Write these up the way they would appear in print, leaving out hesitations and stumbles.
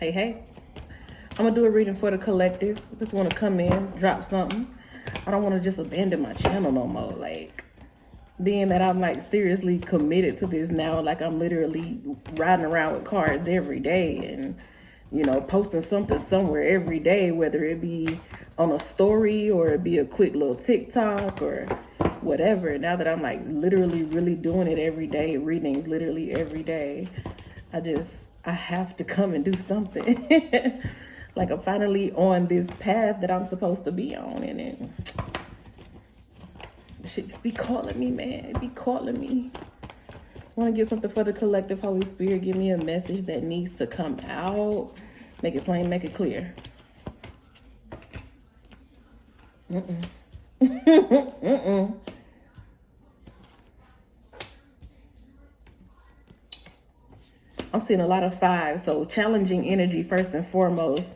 Hey. I'm gonna do a reading for the collective. I just want to come in, drop something. I don't want to just abandon my channel no more. Like, being that I'm like seriously committed to this now, like I'm literally riding around with cards every day and, you know, posting something somewhere every day, whether it be on a story or it be a quick little TikTok or whatever. Now that I'm like literally really doing it every day, readings literally every day, I have to come and do something. Like I'm finally on this path that I'm supposed to be on, and it shit be calling me, man. It be calling me. I want to get something for the collective. Holy Spirit, give me a message that needs to come out. Make it plain, make it clear. I'm seeing a lot of 5, so challenging energy first and foremost.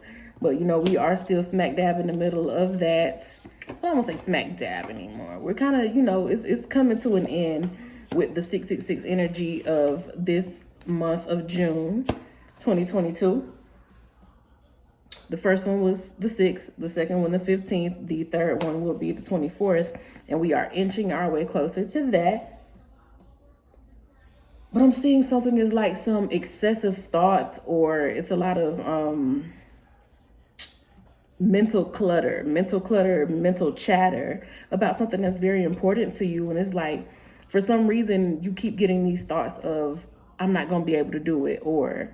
But, you know, we are still smack dab in the middle of that. I don't want to say smack dab anymore. We're kind of, you know, it's coming to an end with the 666 energy of this month of June 2022. The first one was the 6th, the second one the 15th, the third one will be the 24th, and we are inching our way closer to that. But I'm seeing something is like some excessive thoughts, or it's a lot of mental clutter, mental chatter about something that's very important to you. And it's like, for some reason, you keep getting these thoughts of, I'm not going to be able to do it, or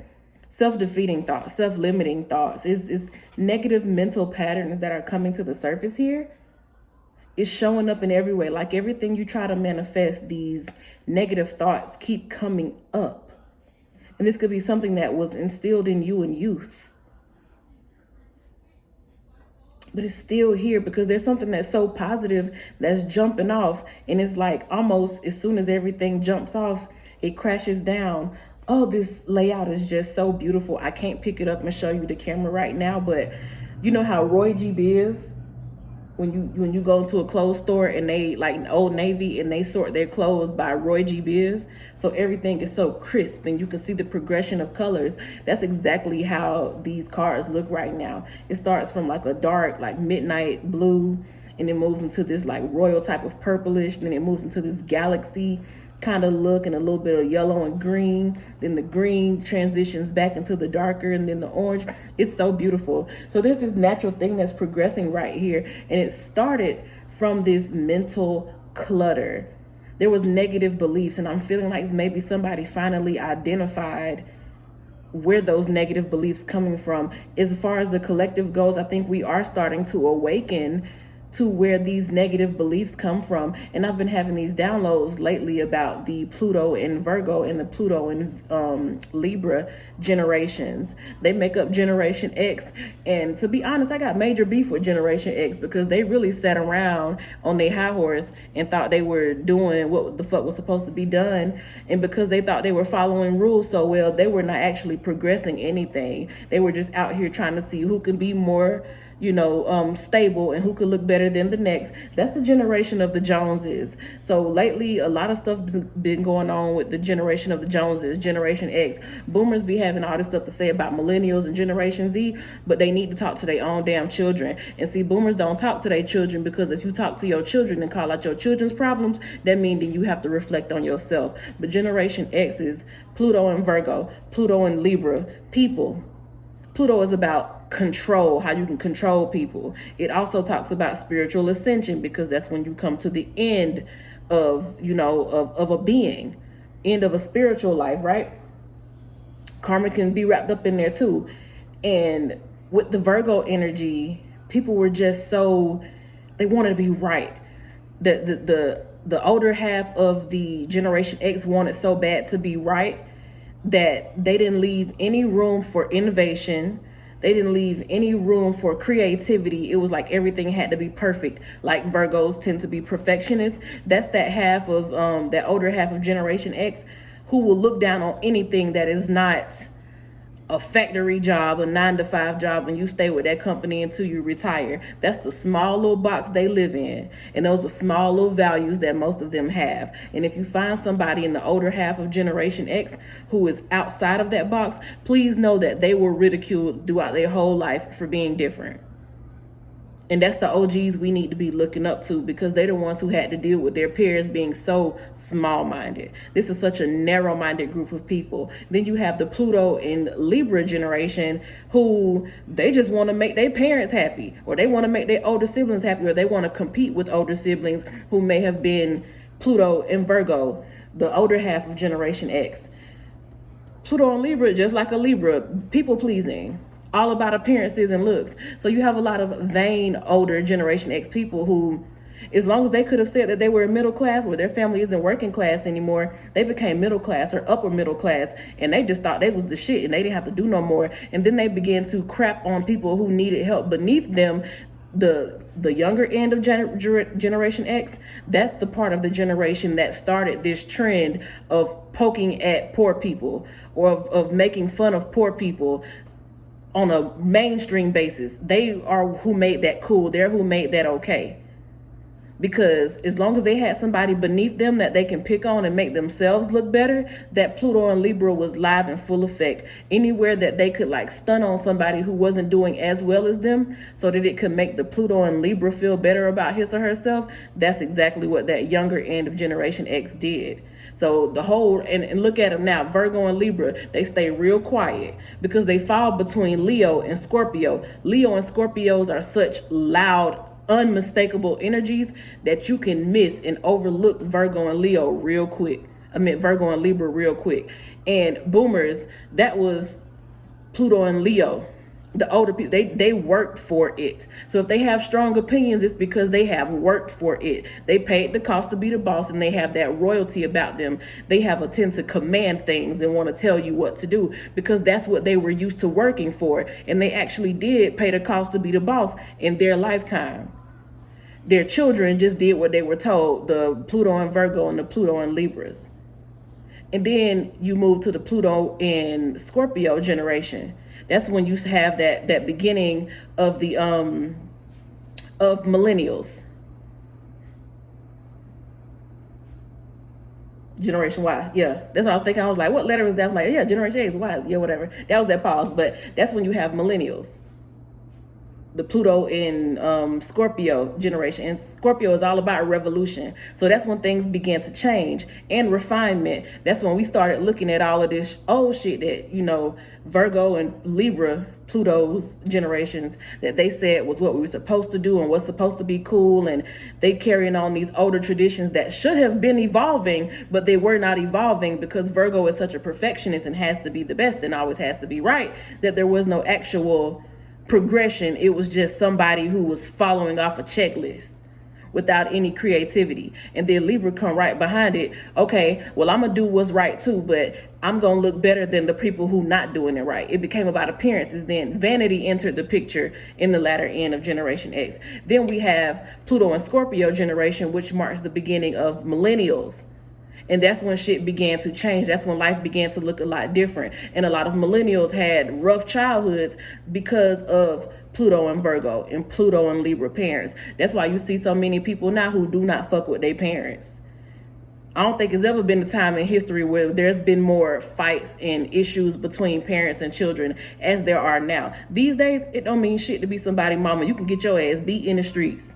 self-defeating thoughts, self-limiting thoughts. It's negative mental patterns that are coming to the surface here. It's showing up in every way. Like everything you try to manifest, these negative thoughts keep coming up. And this could be something that was instilled in you in youth. But it's still here because there's something that's so positive that's jumping off. And it's like almost as soon as everything jumps off, it crashes down. Oh, this layout is just so beautiful. I can't pick it up and show you the camera right now. But you know how Roy G. Biv, when you go into a clothes store and they like Old Navy and they sort their clothes by Roy G. Biv, so everything is so crisp and you can see the progression of colors. That's exactly how these cards look right now. It starts from like a dark, like midnight blue, and it moves into this like royal type of purplish, then it moves into this galaxy kind of look and a little bit of yellow and green. Then the green transitions back into the darker and then the orange. It's so beautiful. So there's this natural thing that's progressing right here. And it started from this mental clutter. There was negative beliefs, and I'm feeling like maybe somebody finally identified where those negative beliefs coming from. As far as the collective goes, I think we are starting to awaken to where these negative beliefs come from. And I've been having these downloads lately about the Pluto and Virgo and the Pluto and Libra generations. They make up Generation X. And to be honest, I got major beef with Generation X because they really sat around on their high horse and thought they were doing what the fuck was supposed to be done. And because they thought they were following rules so well, they were not actually progressing anything. They were just out here trying to see who can be more, you know, stable and who could look better than the next. That's the generation of the Joneses. So lately, a lot of stuff's been going on with the generation of the Joneses, Generation X. Boomers be having all this stuff to say about millennials and Generation Z, but they need to talk to their own damn children. And see, boomers don't talk to their children because if you talk to your children and call out your children's problems, that means then you have to reflect on yourself. But Generation X is Pluto and Virgo, Pluto and Libra, people. Pluto is about control, how you can control people. It also talks about spiritual ascension because that's when you come to the end of, you know, of a being, end of a spiritual life, right? Karma can be wrapped up in there too. And with the Virgo energy, people were just so, they wanted to be right. The older half of the Generation X wanted so bad to be right that they didn't leave any room for innovation. They didn't leave any room for creativity. It was like everything had to be perfect. Like Virgos tend to be perfectionists. That's that half of, that older half of Generation X who will look down on anything that is not a factory job, a 9-to-5 job, and you stay with that company until you retire. That's the small little box they live in. And those are small little values that most of them have. And if you find somebody in the older half of Generation X who is outside of that box, please know that they were ridiculed throughout their whole life for being different. And that's the OGs we need to be looking up to, because they're the ones who had to deal with their peers being so small-minded. This is such a narrow-minded group of people. Then you have the Pluto and Libra generation, who they just want to make their parents happy, or they want to make their older siblings happy, or they want to compete with older siblings who may have been Pluto and Virgo, the older half of Generation X. Pluto and Libra, just like a Libra, people-pleasing. All about appearances and looks. So you have a lot of vain older Generation X people who, as long as they could have said that they were middle class, where their family isn't working class anymore, they became middle class or upper middle class, and they just thought they was the shit and they didn't have to do no more. And then they began to crap on people who needed help beneath them. The younger end of Generation X, that's the part of the generation that started this trend of poking at poor people, or of making fun of poor people on a mainstream basis. They are who made that cool. They're who made that okay. Because as long as they had somebody beneath them that they can pick on and make themselves look better, that Pluto and Libra was live in full effect. Anywhere that they could like stun on somebody who wasn't doing as well as them, so that it could make the Pluto and Libra feel better about his or herself, that's exactly what that younger end of Generation X did. So the whole, and look at them now, Virgo and Libra, they stay real quiet because they fall between Leo and Scorpio. Leo and Scorpios are such loud, unmistakable energies that you can miss and overlook Virgo and Leo real quick. Virgo and Libra real quick. And boomers, that was Pluto and Leo. The older people, they worked for it. So if they have strong opinions, it's because they have worked for it. They paid the cost to be the boss, and they have that royalty about them. They have a tend to command things and want to tell you what to do, because that's what they were used to working for. And they actually did pay the cost to be the boss in their lifetime. Their children just did what they were told, the Pluto and Virgo and the Pluto and Libras. And then you move to the Pluto and Scorpio generation. That's when you have that beginning of the of millennials. Generation Y. Yeah, that's what I was thinking. I was like, what letter is that? I was like, yeah, Generation X, Y. Yeah, whatever. That was that pause. But that's when you have millennials. The Pluto in Scorpio generation. And Scorpio is all about revolution. So that's when things began to change and refinement. That's when we started looking at all of this old shit that, Virgo and Libra, Pluto's generations, that they said was what we were supposed to do and what's supposed to be cool. And they carrying on these older traditions that should have been evolving, but they were not evolving because Virgo is such a perfectionist and has to be the best and always has to be right, that there was no actual progression. It was just somebody who was following off a checklist without any creativity. And then Libra come right behind it. Okay, well, I'm gonna do what's right too, but I'm gonna look better than the people who not doing it right. It became about appearances. Then vanity entered the picture in the latter end of Generation X. Then we have Pluto and Scorpio generation, which marks the beginning of millennials. And that's when shit began to change. That's when life began to look a lot different. And a lot of millennials had rough childhoods because of Pluto and Virgo and Pluto and Libra parents. That's why you see so many people now who do not fuck with their parents. I don't think there's ever been a time in history where there's been more fights and issues between parents and children as there are now. These days, it don't mean shit to be somebody's mama. You can get your ass beat in the streets,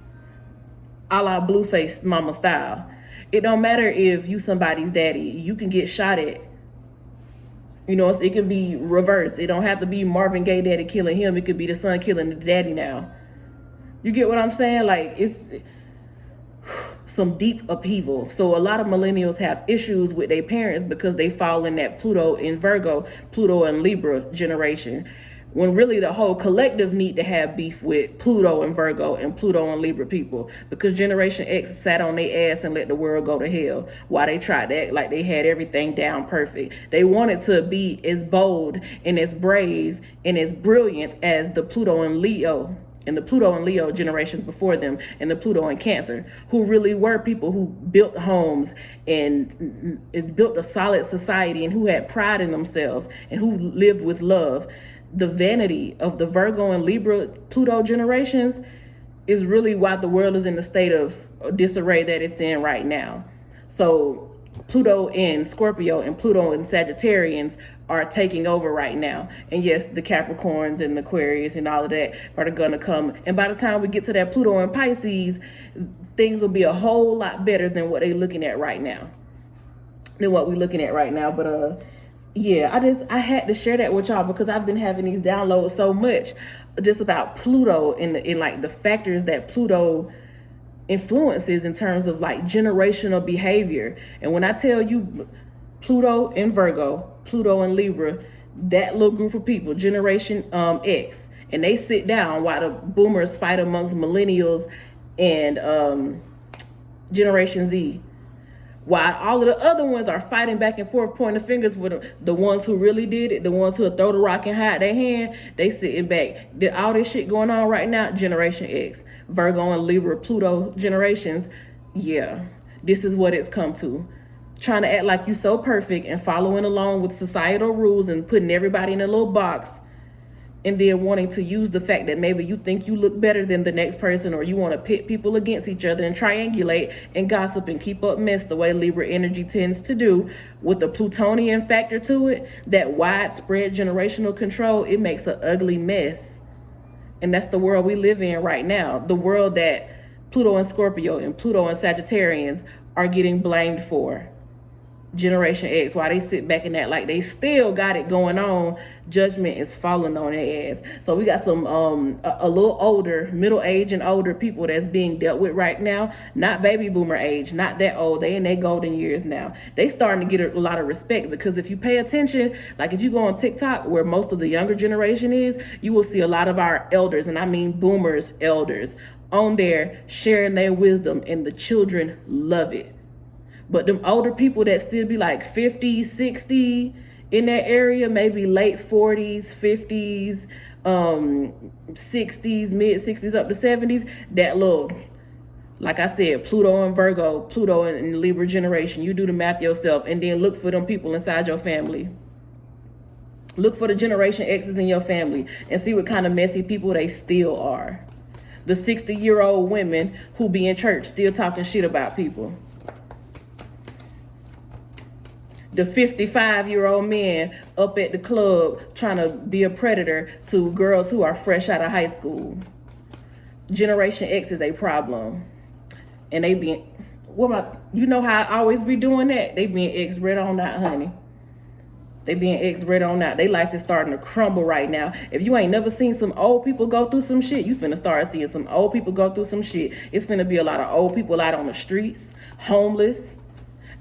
a la Blueface mama style. It don't matter if you somebody's daddy. You can get shot at. It can be reversed. It don't have to be Marvin Gaye daddy killing him. It could be the son killing the daddy now. You get what I'm saying? Like, it's some deep upheaval. So a lot of millennials have issues with their parents because they fall in that Pluto and Virgo, Pluto and Libra generation, when really the whole collective need to have beef with Pluto and Virgo and Pluto and Libra people, because Generation X sat on their ass and let the world go to hell while they tried to act like they had everything down perfect. They wanted to be as bold and as brave and as brilliant as the Pluto and Leo and the Pluto and Leo generations before them, and the Pluto and Cancer, who really were people who built homes and built a solid society and who had pride in themselves and who lived with love. The vanity of the Virgo and Libra Pluto generations is really why the world is in the state of disarray that it's in right now. So Pluto in Scorpio and Pluto in Sagittarians are taking over right now. And yes, the Capricorns and the Aquarius and all of that are gonna come. And by the time we get to that Pluto in Pisces, things will be a whole lot better than what they're looking at right now. But yeah, I had to share that with y'all because I've been having these downloads so much just about Pluto and like the factors that Pluto influences in terms of like generational behavior. And when I tell you Pluto in Virgo, Pluto in Libra, that little group of people, Generation X, and they sit down while the boomers fight amongst millennials and Generation Z, while all of the other ones are fighting back and forth, pointing fingers with them, the ones who really did it, the ones who throw the rock and hide their hand, they sitting back. All this shit going on right now, Generation X, Virgo and Libra, Pluto generations, yeah, this is what it's come to. Trying to act like you so perfect and following along with societal rules and putting everybody in a little box, and then wanting to use the fact that maybe you think you look better than the next person, or you want to pit people against each other and triangulate and gossip and keep up mess the way Libra energy tends to do with the Plutonian factor to it, that widespread generational control, it makes an ugly mess. And that's the world we live in right now. The world that Pluto and Scorpio and Pluto and Sagittarians are getting blamed for. Generation X, while they sit back and act like they still got it going on, judgment is falling on their ass. So we got some a little older, middle age and older people that's being dealt with right now. Not baby boomer age, not that old. They in their golden years now. They starting to get a lot of respect, because if you pay attention, like if you go on TikTok where most of the younger generation is, you will see a lot of our elders, and I mean boomers, elders, on there sharing their wisdom, and the children love it. But them older people that still be like 50, 60 in that area, maybe late 40s, 50s, 60s, mid 60s up to 70s, that little, like I said, Pluto and Virgo, Pluto and Libra generation, you do the math yourself, and then look for them people inside your family. Look for the Generation X's in your family and see what kind of messy people they still are. The 60-year-old women who be in church still talking shit about people. The 55-year-old men up at the club trying to be a predator to girls who are fresh out of high school. Generation X is a problem. And they being, you know how I always be doing that? They being X red on out, honey. They being X red on out. Their life is starting to crumble right now. If you ain't never seen some old people go through some shit, you finna start seeing some old people go through some shit. It's finna be a lot of old people out on the streets, homeless,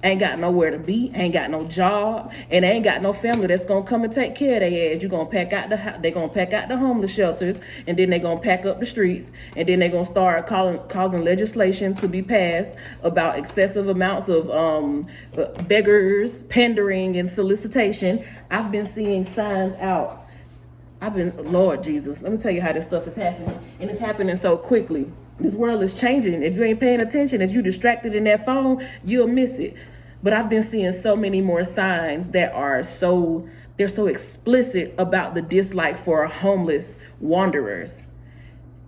ain't got nowhere to be, ain't got no job, and they ain't got no family that's gonna come and take care of their ass. You gonna pack out they gonna pack out the homeless shelters, and then they gonna pack up the streets, and then they gonna start causing legislation to be passed about excessive amounts of beggars, pandering, and solicitation. I've been seeing signs out. Lord Jesus, let me tell you how this stuff is happening, and it's happening so quickly. This world is changing. If you ain't paying attention, if you distracted in that phone, you'll miss it. But I've been seeing so many more signs that are they're so explicit about the dislike for homeless wanderers.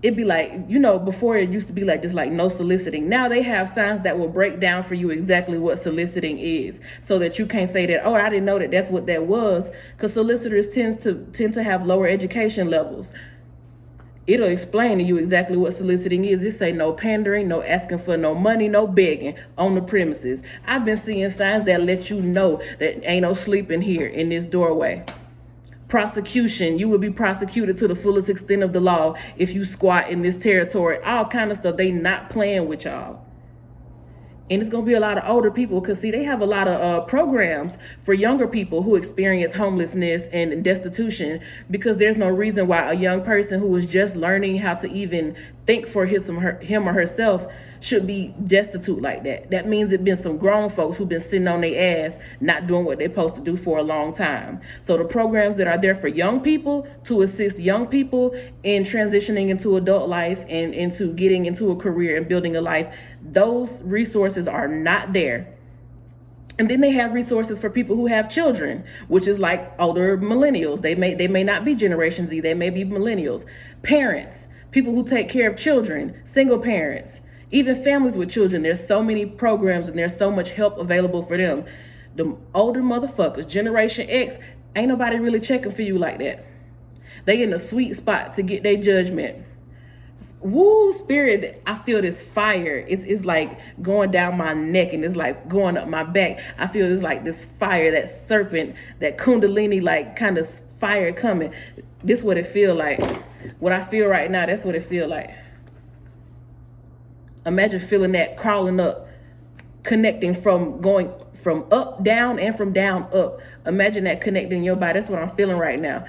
It'd be like, before it used to be like just like no soliciting. Now they have signs that will break down for you exactly what soliciting is, so that you can't say that, oh, I didn't know that's what that was, because solicitors tend to have lower education levels. It'll explain to you exactly what soliciting is. It say no pandering, no asking for no money, no begging on the premises. I've been seeing signs that let you know that ain't no sleeping here in this doorway. Prosecution, you will be prosecuted to the fullest extent of the law if you squat in this territory. All kind of stuff. They not playing with y'all. And it's going to be a lot of older people, because see, they have a lot of programs for younger people who experience homelessness and destitution, because there's no reason why a young person who is just learning how to even think for him or herself should be destitute like that. That means it been some grown folks who've been sitting on their ass, not doing what they're supposed to do for a long time. So the programs that are there for young people to assist young people in transitioning into adult life and into getting into a career and building a life, those resources are not there. And then they have resources for people who have children, which is like older millennials. They may not be Generation Z, they may be millennials. Parents, people who take care of children, single parents, even families with children. There's so many programs and there's so much help available for them. The older motherfuckers, Generation X, ain't nobody really checking for you like that. They in a sweet spot to get their judgment. Woo, spirit, I feel this fire. It's like going down my neck and it's like going up my back. I feel it's like this fire, that serpent, that kundalini like kind of fire coming. This what it feel like. What I feel right now, that's what it feel like. Imagine feeling that crawling up, connecting from going from up down and from down up. Imagine that connecting your body. That's what I'm feeling right now.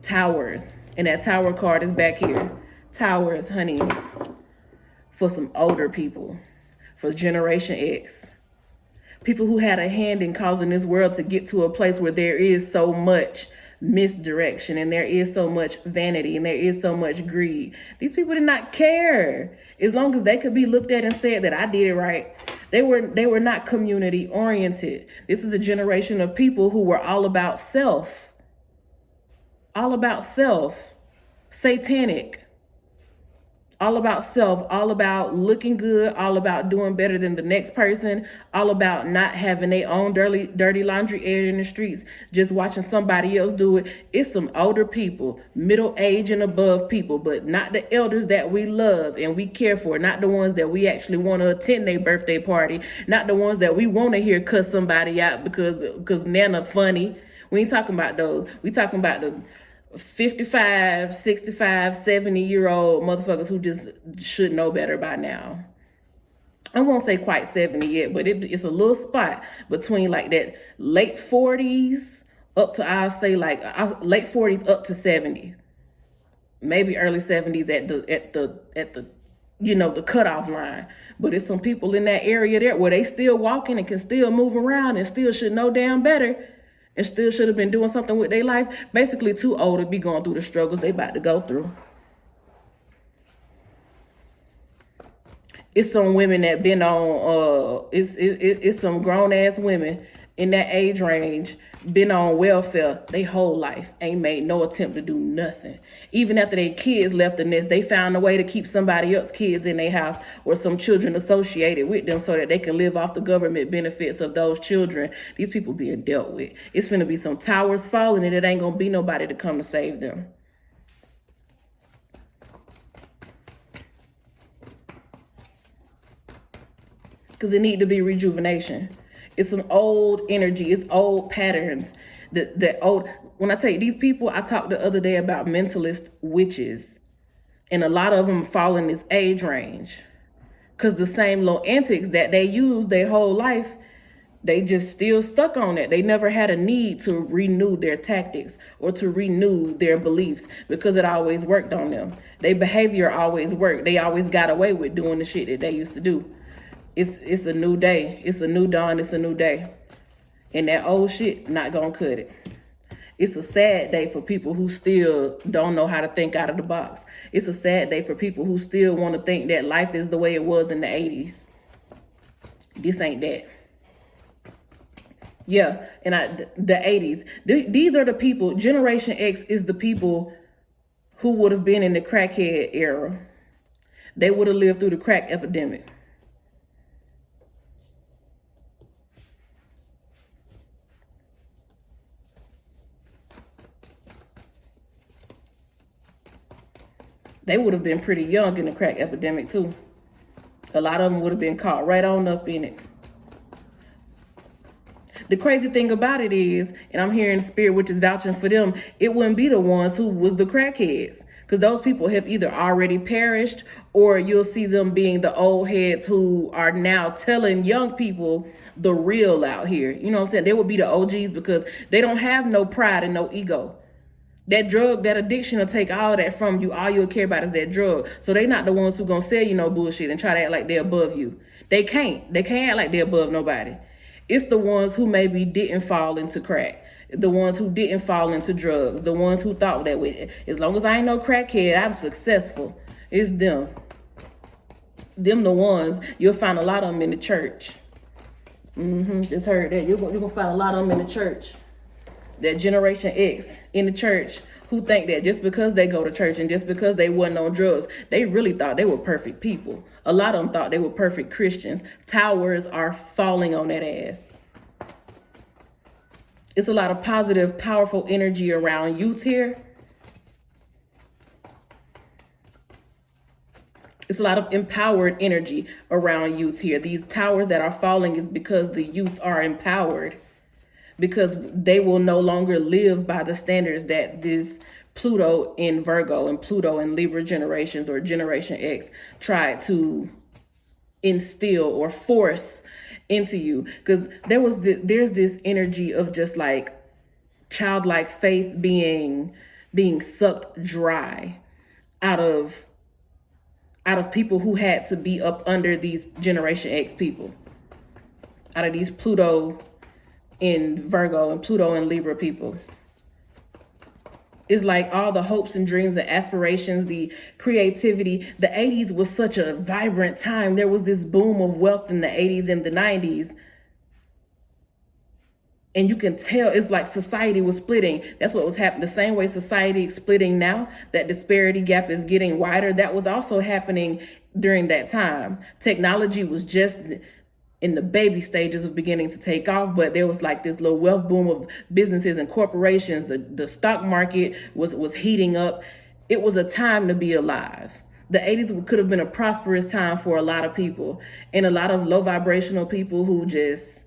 Towers, and that tower card is back here. Towers, honey, for some older people, for Generation X, people who had a hand in causing this world to get to a place where there is so much misdirection and there is so much vanity and there is so much greed. These people did not care. As long as they could be looked at and said that I did it right. They were not community oriented. This is a generation of people who were all about self, satanic. All about self, all about looking good, all about doing better than the next person, all about not having their own dirty laundry aired in the streets, just watching somebody else do it. It's some older people, middle age and above people, but not the elders that we love and we care for, not the ones that we actually want to attend their birthday party, not the ones that we want to hear cuss somebody out because Nana funny. We ain't talking about those. We talking about the 55, 65, 70-year-old motherfuckers who just should know better by now. I won't say quite 70 yet, but it's a little spot between like that late 40s up to, I'll say like late 40s up to 70, maybe early 70s at the the cutoff line. But it's some people in that area there where they still walking and can still move around and still should know damn better. And still should have been doing something with their life. Basically too old to be going through the struggles they about to go through. It's some women that been on, it's some grown ass women in that age range, been on welfare their whole life, ain't made no attempt to do nothing. Even after their kids left the nest, they found a way to keep somebody else's kids in their house or some children associated with them so that they can live off the government benefits of those children. These people being dealt with. It's finna be some towers falling and it ain't gonna be nobody to come to save them. Because it need to be rejuvenation. It's some old energy. It's old patterns. The old. When I tell you these people, I talked the other day about mentalist witches, and a lot of them fall in this age range, because the same little antics that they use their whole life, they just still stuck on it. They never had a need to renew their tactics or to renew their beliefs because it always worked on them. Their behavior always worked. They always got away with doing the shit that they used to do. It's a new day. It's a new dawn. It's a new day. And that old shit not gonna cut it. It's a sad day for people who still don't know how to think out of the box. It's a sad day for people who still want to think that life is the way it was in the 80s. This ain't that. Yeah, and the 80s. These are the people, Generation X is the people who would have been in the crackhead era. They would have lived through the crack epidemic. They would have been pretty young in the crack epidemic too. A lot of them would have been caught right on up in it. The crazy thing about it is, and I'm hearing spirit which is vouching for them, it wouldn't be the ones who was the crackheads. Because those people have either already perished or you'll see them being the old heads who are now telling young people the real out here. You know what I'm saying? They would be the OGs because they don't have no pride and no ego. That drug, that addiction will take all that from you. All you'll care about is that drug. So they not the ones who gonna sell you no bullshit and try to act like they're above you. They can't. They can't act like they're above nobody. It's the ones who maybe didn't fall into crack. The ones who didn't fall into drugs. The ones who thought that way. As long as I ain't no crackhead, I'm successful. It's them. Them the ones. You'll find a lot of them in the church. Just heard that. You're gonna find a lot of them in the church. That Generation X in the church who think that just because they go to church and just because they wasn't on drugs, they really thought they were perfect people. A lot of them thought they were perfect Christians. Towers are falling on that ass. It's a lot of positive, powerful energy around youth here. It's a lot of empowered energy around youth here. These towers that are falling is because the youth are empowered. Because they will no longer live by the standards that this Pluto in Virgo and Pluto in Libra generations or Generation X tried to instill or force into you. Because there's this energy of just like childlike faith being sucked dry out of people who had to be up under these Generation X people, out of these Pluto in Virgo and Pluto in Libra people. It's like all the hopes and dreams and aspirations, the creativity. The 80s was such a vibrant time. There was this boom of wealth in the 80s and the 90s. And you can tell it's like society was splitting. That's what was happening. The same way society is splitting now, that disparity gap is getting wider. That was also happening during that time. Technology was just in the baby stages of beginning to take off, but there was like this little wealth boom of businesses and corporations. The stock market was heating up. It was a time to be alive. The 80s could have been a prosperous time for a lot of people, and a lot of low vibrational people who just,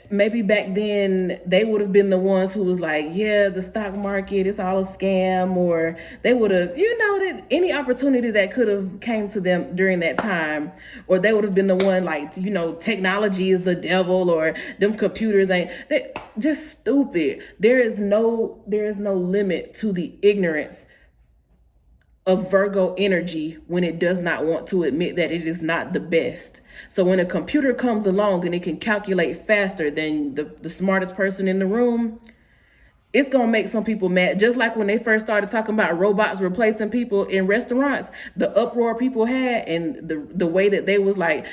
maybe back then they would have been the ones who was like, yeah, the stock market, it's all a scam, or they would have, that any opportunity that could have came to them during that time, or they would have been the one like, technology is the devil, or them computers they just stupid. There is no limit to the ignorance of Virgo energy when it does not want to admit that it is not the best. So when a computer comes along and it can calculate faster than the smartest person in the room, it's going to make some people mad. Just like when they first started talking about robots replacing people in restaurants, the uproar people had and the way that they was like,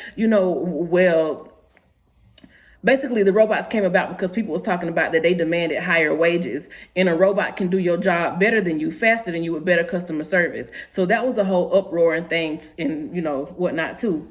basically the robots came about because people was talking about that they demanded higher wages, and a robot can do your job better than you, faster than you, with better customer service. So that was a whole uproar and things and, whatnot too.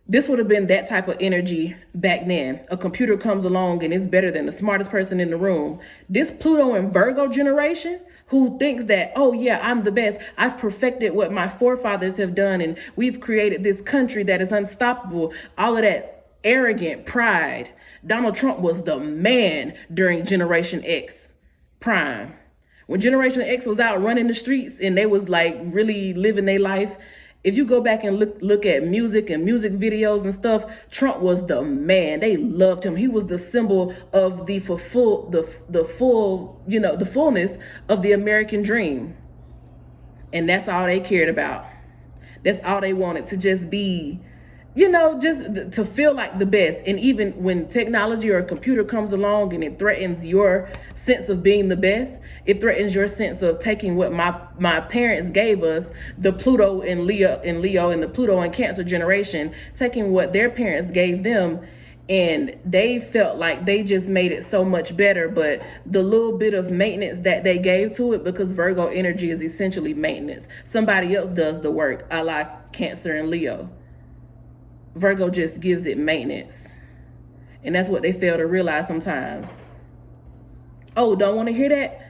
This would have been that type of energy back then. A computer comes along and it's better than the smartest person in the room. This Pluto and Virgo generation who thinks that, oh yeah, I'm the best. I've perfected what my forefathers have done, and we've created this country that is unstoppable. All of that arrogant pride. Donald Trump was the man during Generation X prime. When Generation X was out running the streets and they was like really living their life, if you go back and look at music and music videos and stuff, Trump was the man. They loved him. He was the symbol of the fullness of the American dream. And that's all they cared about. That's all they wanted, to just be, just to feel like the best. And even when technology or a computer comes along and it threatens your sense of being the best, it threatens your sense of taking what my parents gave us, the Pluto and Leo and the Pluto and Cancer generation, taking what their parents gave them, and they felt like they just made it so much better. But the little bit of maintenance that they gave to it, because Virgo energy is essentially maintenance. Somebody else does the work, a la Cancer and Leo. Virgo just gives it maintenance. And that's what they fail to realize sometimes. Oh, don't want to hear that?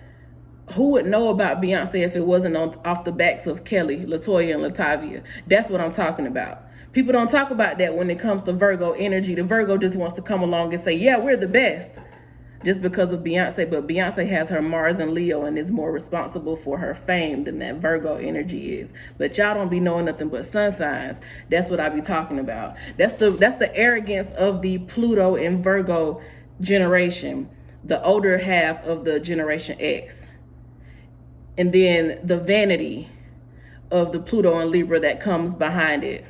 Who would know about Beyonce if it wasn't off the backs of Kelly, LaToya, and Latavia? That's what I'm talking about. People don't talk about that when it comes to Virgo energy. The Virgo just wants to come along and say, yeah, we're the best, just because of Beyonce. But Beyonce has her Mars and Leo and is more responsible for her fame than that Virgo energy is. But y'all don't be knowing nothing but sun signs. That's what I be talking about. That's the arrogance of the Pluto and Virgo generation, the older half of the Generation X. and then the vanity of the Pluto and Libra that comes behind it.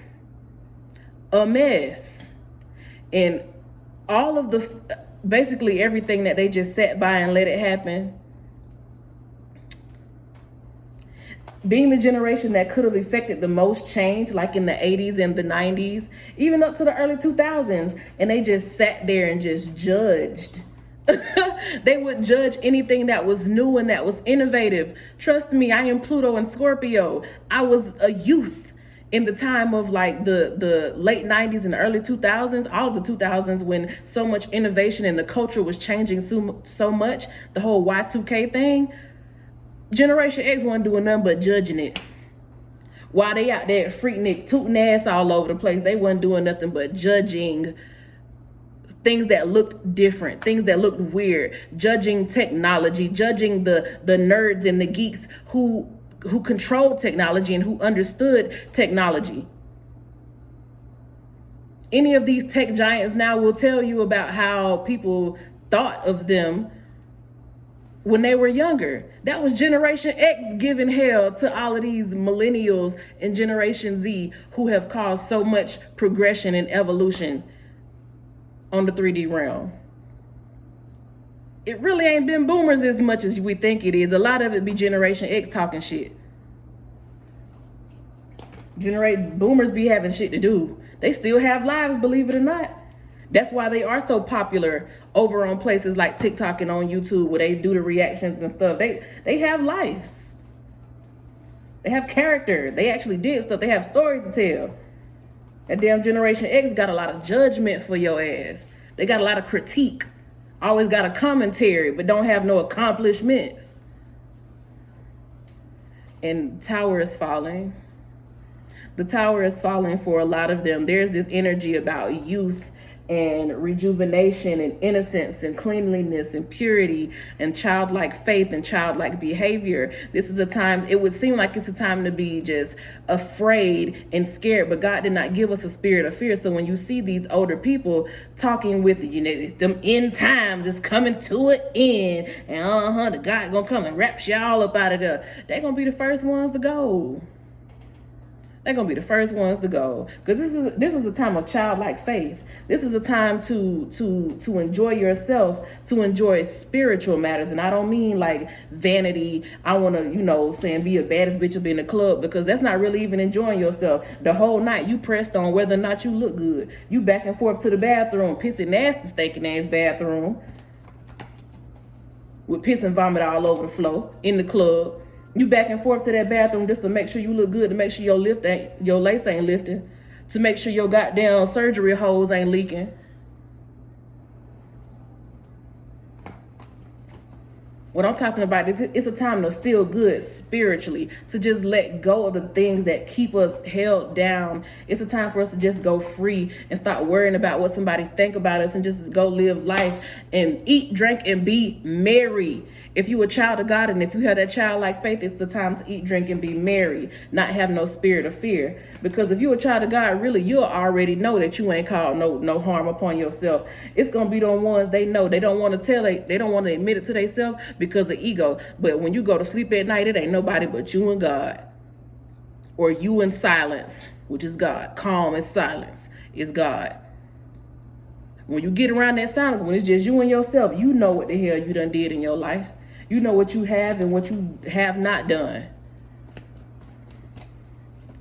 A mess. And all of the, basically everything that they just sat by and let it happen. Being the generation that could have effected the most change, like in the 80s and the 90s, even up to the early 2000s, and they just sat there and just judged. They would judge anything that was new and that was innovative. Trust me, I am Pluto and Scorpio. I was a youth in the time of like the late 90s and early 2000s, all of the 2000s, when so much innovation and the culture was changing so much, the whole Y2K thing. Generation X wasn't doing nothing but judging it. While they out there freaknik, tooting ass all over the place, they wasn't doing nothing but judging things that looked different, things that looked weird, judging technology, judging the nerds and the geeks who controlled technology and who understood technology. Any of these tech giants now will tell you about how people thought of them when they were younger. That was Generation X giving hell to all of these millennials and Generation Z who have caused so much progression and evolution on the 3D realm. It really ain't been boomers as much as we think it is. A lot of it be Generation X talking shit. Boomers be having shit to do. They still have lives, believe it or not. That's why they are so popular over on places like TikTok and on YouTube, where they do the reactions and stuff. They have lives. They have character. They actually did stuff. They have stories to tell. That damn Generation X got a lot of judgment for your ass. They got a lot of critique. Always got a commentary, but don't have no accomplishments. And Tower is falling. The Tower is falling for a lot of them. There's this energy about youth and rejuvenation and innocence and cleanliness and purity and childlike faith and childlike behavior. This is a time, it would seem like it's a time to be just afraid and scared, but God did not give us a spirit of fear. So when you see these older people talking with, it's them end times, it's coming to an end, and the God gonna come and wrap y'all up out of there, they're gonna be the first ones to go. They're gonna be the first ones to go, because this is a time of childlike faith. This is a time to enjoy yourself, to enjoy spiritual matters, and I don't mean like vanity. I want to, saying be a baddest bitch up in the club, because that's not really even enjoying yourself. The whole night you pressed on whether or not you look good. You back and forth to the bathroom, pissing nasty, stinking ass bathroom, with piss and vomit all over the floor in the club. You back and forth to that bathroom just to make sure you look good, to make sure your lace ain't lifting, to make sure your goddamn surgery hose ain't leaking. What I'm talking about is it's a time to feel good spiritually, to just let go of the things that keep us held down. It's a time for us to just go free and stop worrying about what somebody think about us, and just go live life and eat, drink, and be merry. If you a child of God and if you have that childlike faith, it's the time to eat, drink, and be merry, not have no spirit of fear. Because if you're a child of God, really, you'll already know that you ain't called no harm upon yourself. It's gonna be the ones they know. They don't want to tell it. They don't want to admit it to themselves because of ego. But when you go to sleep at night, it ain't nobody but you and God, or you and silence, which is God. Calm and silence is God. When you get around that silence, when it's just you and yourself, you know what the hell you done did in your life. You know what you have and what you have not done.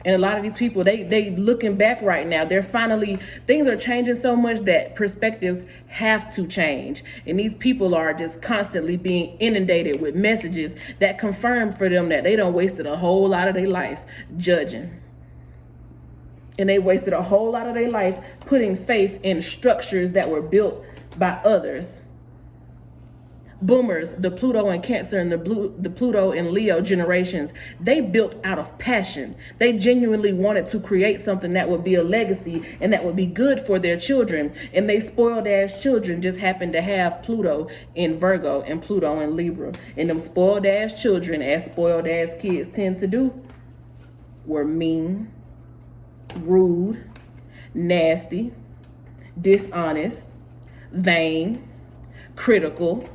And a lot of these people, they looking back right now. They're finally, things are changing so much that perspectives have to change. And these people are just constantly being inundated with messages that confirm for them that they done wasted a whole lot of their life judging. And they wasted a whole lot of their life putting faith in structures that were built by others. Boomers, the Pluto and Cancer and the Pluto and Leo generations, they built out of passion. They genuinely wanted to create something that would be a legacy and that would be good for their children. And they spoiled ass children just happened to have Pluto in Virgo and Pluto in Libra. And them spoiled ass children, as spoiled ass kids tend to do, were mean, rude, nasty, dishonest, vain, critical,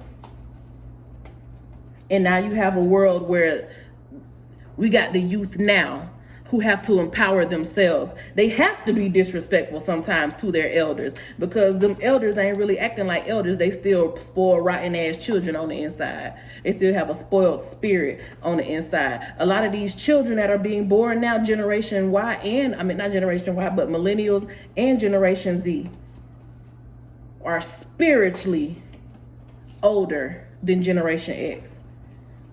And now you have a world where we got the youth now who have to empower themselves. They have to be disrespectful sometimes to their elders, because them elders ain't really acting like elders. They still spoil rotten ass children on the inside. They still have a spoiled spirit on the inside. A lot of these children that are being born now, Generation Y, and I mean not Generation Y, but Millennials and Generation Z, are spiritually older than Generation X.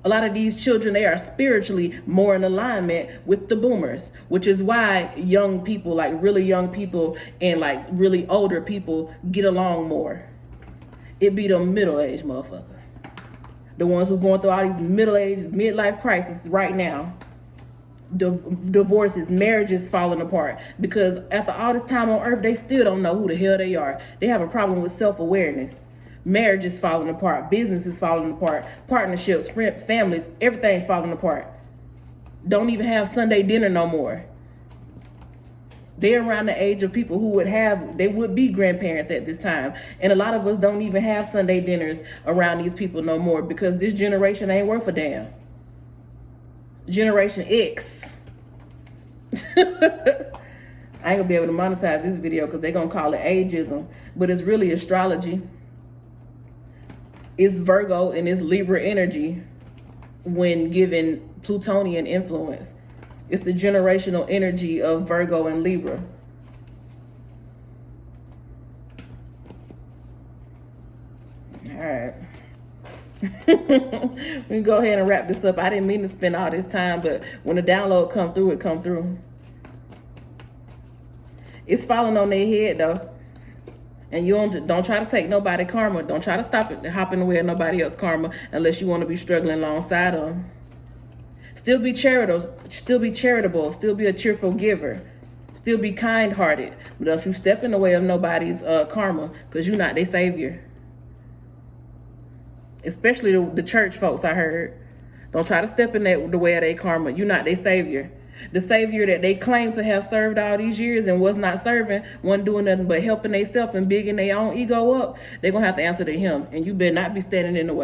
A lot of these children, they are spiritually more in alignment with the boomers, which is why young people, like really young people and like really older people, get along more. It be the middle-aged motherfucker. The ones who going through all these middle-aged, midlife crises right now. Divorces, marriages falling apart, because after all this time on earth, they still don't know who the hell they are. They have a problem with self-awareness. Marriage is falling apart, business is falling apart, partnerships, family, everything falling apart. Don't even have Sunday dinner no more. They're around the age of people who would be grandparents at this time. And a lot of us don't even have Sunday dinners around these people no more, because this generation ain't worth a damn. Generation X. I ain't gonna be able to monetize this video because they're gonna call it ageism, but it's really astrology. It's Virgo and it's Libra energy when given Plutonian influence. It's the generational energy of Virgo and Libra. All right. We can go ahead and wrap this up. I didn't mean to spend all this time, but when the download come through, it come through. It's falling on their head though. And you don't try to take nobody karma. Don't try to stop it, hop in the way of nobody else karma, unless you want to be struggling alongside them. Still be charitable. Still be charitable. Still be a cheerful giver. Still be kind-hearted. But don't you step in the way of nobody's karma, because you're not their savior. Especially the church folks, I heard. Don't try to step in the way of their karma. You're not their savior. The savior that they claim to have served all these years and was not serving, wasn't doing nothing but helping themselves and bigging their own ego up, they're going to have to answer to him. And you better not be standing in the way.